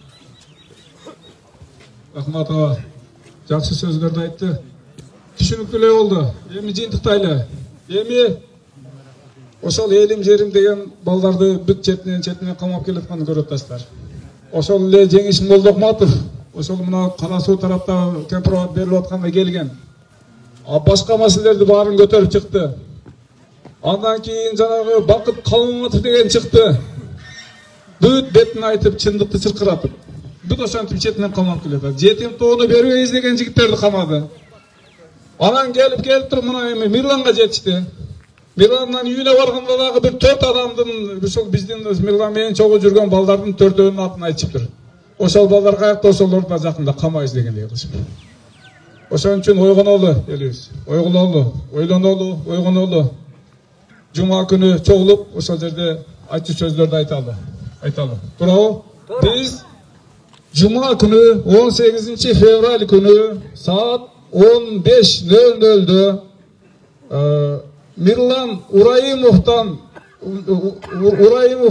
[SPEAKER 2] Рахмат аба. Жакшы сөздөрдү айтты. Түшүнүктүү болду. Эми жыйынтыктайлы. Эми ошол элим жерим деген балдарды бүт четинен камап келатканын көрүп атасыздар. Ошол эле Жеңиш Молдокматов, ошол мына Кара Суу тарапта Кемпироват берилип атканга келген. башка маселелерди баарын көтөрүп чыкты. Андан кийин жанагы Бакыт Калыматов деген чыкты. Бүт бетин айтып, чындыкты чыркыратып. Бүт ошентип четинен камап келет. Жетим тоону бербейбиз деген жигиттерди камады. Анан келип туруп мына эми Мирланга жетишти. Мирландан үйүнө барганда дагы бир 4 адамдын, ушул биздин Мирлан менен чогуу жүргөн балдардын 4-өөнүн атын айтышыптыр. Ошол балдар каякта, ошолорду да жакында камайбыз дегендей кылышып. Ошон үчүн ойгонолу элибиз. Ойгонолу, ойгонолу. Жума күнү чогулуп, ошол жерде айтчу сөздөрдү айталы. Туурабы? Биз Жума күнү 18 февраль күнү саат 15:00-дө Мирлан Ураимов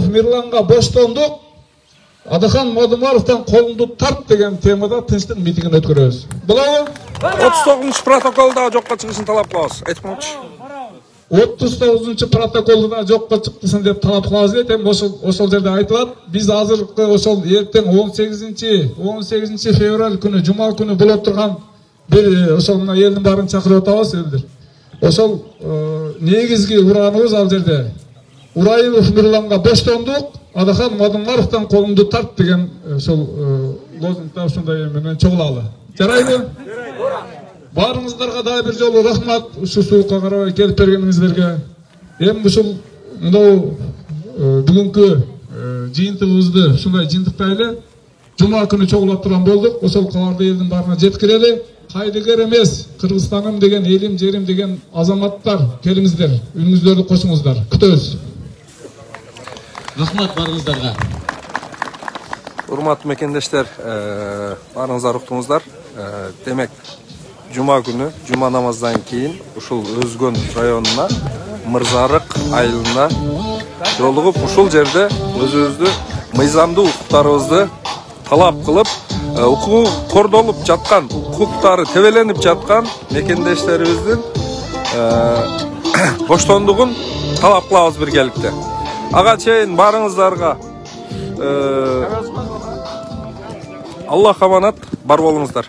[SPEAKER 2] Мирланга боштондук, Адахан Мадумаровтан колунду тарт деген темада тынчтык митингин өткөрөбүз. Булабы?
[SPEAKER 1] 39 протоколда жокко чыгышын талап кылабыз. Айтып коңчу.
[SPEAKER 2] 39 протоколду да жокко чыктысын деп талап кылабыз дейт. Эми ошол жерде айтылат. Биз азыркы ошол эртең 18 февраль күнү жума күнү болуп турган бир ошол мына элдин баарын чакырып атабыз элдер. Ошол негизги ураганыбыз ал жерде Ураимов Мирланга боштондук, Адахан Мадумаровтан колунду тарт деген ошол лозунгда ушундай менен чогулалы. Жарайбы? Баарыңыздарга дагы бир жолу рахмат, ушу суукка карабай келип бергениңиздерге. Эми ушул мынау бүгүнкү жыйынтыгыбызды ушундай жыйынтыктайлы. Жума күнү чогулуп турган болдук. Ошол кабарды элдин баарына жеткирели. Кайдыгер эмес, Кыргызстаным деген, элим, жерим деген азаматтар, келиңиздер, үнүңүздөрдү кошуңуздар. Күтөбүз.
[SPEAKER 4] Рахмат барыңыздарга.
[SPEAKER 1] Урматтуу мекендештер, баарыңыздар уктуңуздар. Демек, жума күнү, жума намаздан кийин ушул Өзгөн районуна, Мырзарык айылына жолугуп, ушул жерде өзүбүздү мыйзамдуу укуктарыбызды талап кылып, укугу кордолуп жаткан, укуктары тебеленип жаткан мекендештерибиздин боштондугун талап кылабыз биргеликте. Ага чейин баарыңыздарга Аллах аманат, бар болуңуздар.